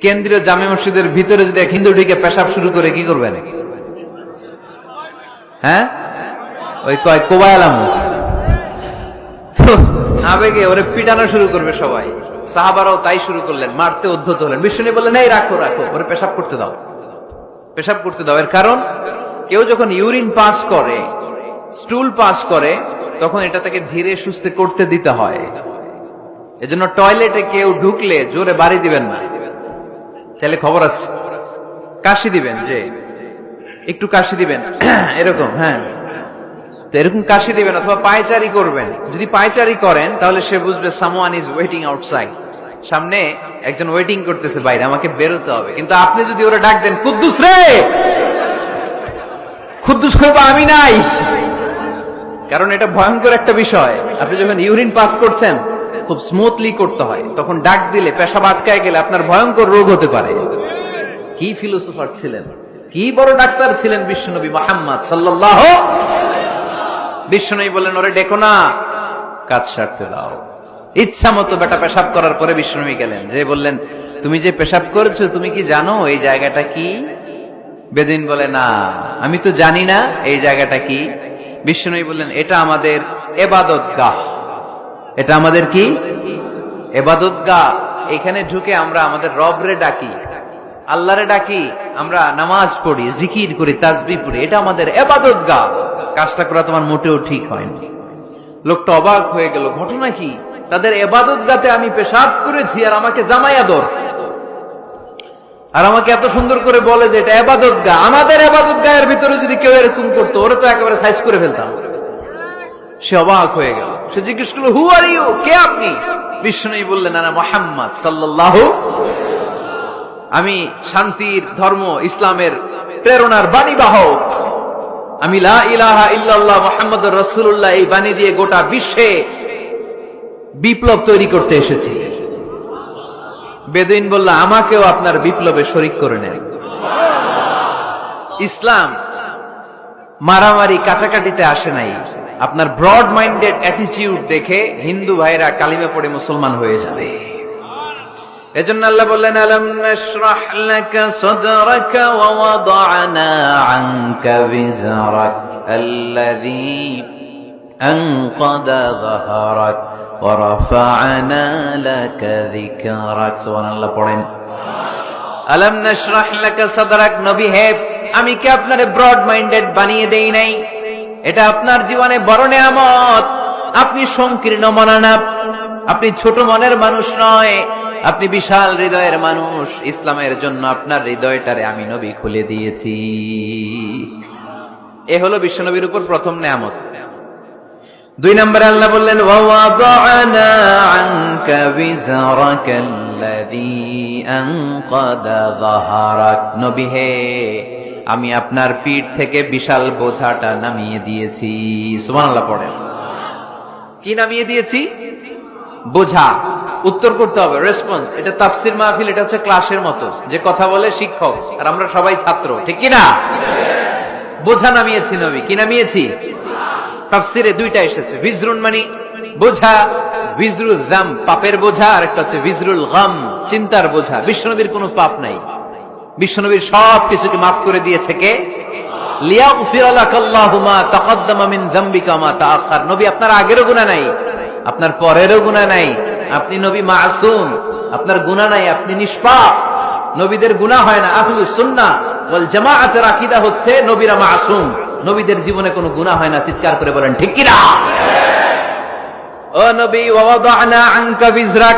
কেন্দ্রীয় জামে মসজিদের ভিতরে যদি এক হিন্দু ঢুকে পেশাব শুরু করে কি করবেন? হ্যাঁ, ওই কয় কোবায়ালাম আবেগে ওরে পিটানো শুরু করবে সবাই। সাহাবারাও তাই শুরু করলেন, মারতে উদ্ধত হলেন। বিষ্ণু বললেন, এই রাখো রাখো, ওরে পেশাব করতে দাও, পেশাব করতে দাও। এর কারণ কেউ যখন ইউরিন পাস করে, স্টুল পাস করে, তখন এটা তাকে ধীরে সুস্থে করতে দিতে হয়। এজন্য টয়লেটে কেউ ঢুকলে জোরে বাড়ি দিবেন না, তাহলে খবর আছে। কাশি দিবেন, যে একটু কাশি দিবেন এরকম, হ্যাঁ, তো এরকম কাশি দিবেন। অথবা পায়চারি করবেন। যদি পায়চারি করেন তাহলে সে বুঝবে সামওয়ান ইজ ওয়েটিং আউটসাইড, সামনে একজন ওয়েটিং করতেছে বাইরে, আমাকে বেরোতে হবে। কিন্তু আপনি যদি ওরা ডাক দেন, কুদ্দুস রে, কুদ্দুস কইবা আমি নাই, কারণ এটা ভয়ঙ্কর একটা বিষয়। আপনি যখন ইউরিন পাস করছেন খুব স্মুথলি করতে হয়, তখন ডাক দিলে পেশাব আটকায় গেলে আপনার ভয়ঙ্কর রোগ হতে পারে। কি ফিলোসোফার ছিলেন, কি বড় ডাক্তার ছিলেন বিশ্বনবী মুহাম্মদ সাল্লাল্লাহু। বিশ্বনবী বললেন, ওরে ডেকো না, কাজ সারতে দাও। ইচ্ছা মতো বেটা পেশাব করার পরে বিশ্বনবী গেলেন, যে বললেন, তুমি যে পেশাব করেছো তুমি কি জানো এই জায়গাটা কি? বেদুইন বলে, না আমি তো জানি না এই জায়গাটা কি। বিশ্বনবী বললেন, এটা আমাদের ইবাদতগাহ। এটা আমাদের কি? ইবাদতগাহ। এখানে ঢুকে আমরা আমাদের রবরে ডাকি, আল্লাহরে ডাকি, আমরা নামাজ পড়ি, জিকির করি, তাসবিহ পড়ি, এটা আমাদের ইবাদতগাহ। কাজটা করা তোমার মোটেও ঠিক হয়নি। লোকটা অবাক হয়ে গেল, ঘটনা কি? তাদের ইবাদতগাহতে আমি পেশাব করেছি আর আমাকে জামাই আদর, আর আমাকে এত সুন্দর করে বলে যে এটা ইবাদতগাহ। আমাদের ইবাদতগাহের ভিতরে যদি কেউ এরকম করতো, ওরে তো একেবারে সাইজ করে ফেলতাম। সে অবাক হয়ে গেল। সে জিজ্ঞেস করলো, হু আর ইউ, কে আপনি? বিষ্ণু বললেন, আনা মুহাম্মদ সাল্লাল্লাহু, আমি শান্তির ধর্ম ইসলামের প্রেরণার বাণীবাহক। আমি লা ইলাহা ইল্লাল্লাহ মুহাম্মাদুর রাসূলুল্লাহ এই বাণী দিয়ে গোটা বিশ্বে বিপ্লব তৈরি করতে এসেছি। বেদুইন বলল, আমাকেও আপনার বিপ্লবে শরীক করে নেন। ইসলাম মারামারি কাটাকাটিতে আসে নাই। আপনার ব্রড মাইন্ডেড অ্যাটিটিউড দেখে হিন্দু ভাইরা কালিমা পড়ে মুসলমান হয়ে যাবে। এজন্য আল্লাহ বললেন, আলাম নাশরাহ লাকা সাদরাকা ওয়া ওয়াদা'না আনকা বিজরাক আল্লাযী আনকাদা যাহরাক ওয়া রাফা'না লাকা যিকরাক। সুবহানাল্লাহ পড়েন। আলাম নাশরাহ লাকা সাদরাক, নবী হে, আমি কি আপনারে ব্রড মাইন্ডেড বানিয়ে দেই নাই? এটা আপনার জীবনে বড় নেয়ামত। আপনি সংকীর্ণ মনা না, আপনি ছোট মনের মানুষ নয়, আপনি বিশাল হৃদয়ের মানুষ। ইসলামের জন্য আপনার হৃদয়টারে আমি নবী খুলে দিয়েছি। এ হলো বিশ্বনবীর উপর প্রথম নেয়ামত। 2 নম্বরে আল্লাহ বললেন, ওয়া ওয়াদা'না আনকা বিজরাকাল্লাযী আনকাদা যাহরাক। নবী হে, আমি আপনার পিঠ থেকে বিশাল বোঝাটা নামিয়ে দিয়েছি। সুবহানাল্লাহ পড়েন। কি নামিয়ে দিয়েছি? বোঝা। উত্তর করতে হবে, রেসপন্স। এটা তাফসীর মাহফিল, এটা হচ্ছে ক্লাসের মতো, যে কথা বলে শিক্ষক আর আমরা সবাই ছাত্র, ঠিক কি না? বোঝা নামিয়েছি নবী। কি নামিয়েছি? তাফসীরে 2টা এসেছে। ভিজরুন মানে বোঝা, ভিজরুল যাম পাপের বোঝা, আর একটা হচ্ছে ভিজরুল গাম চিন্তার বোঝা। বিশ্বনবীর কোনো পাপ নাই, বিশ্বনবীর সব কিছুকে মাফ করে দিয়েছে কে? লিয়াগফিরা লাকাল্লাহু মা তাকাদ্দামা মিন যামবিকা মা তাআখার। নবী আপনার আগেরও গুনাহ নাই, আপনার পরেরও গুনাহ নাই। আপনি নবী মাসুম, আপনার গুনাহ নাই, আপনি নিষ্পাপ। নবীদের গুনাহ হয় না। আহলুস সুন্নাহ ওয়াল জামাআতের আকীদা হচ্ছে নবীরা মাসুম, নবীদের জীবনে কোনো গুনাহ হয় না। চিৎকার করে বলেন ঠিক কি না? ও নবী, ওয়া ওয়াদা'না আনকা বিজরাক,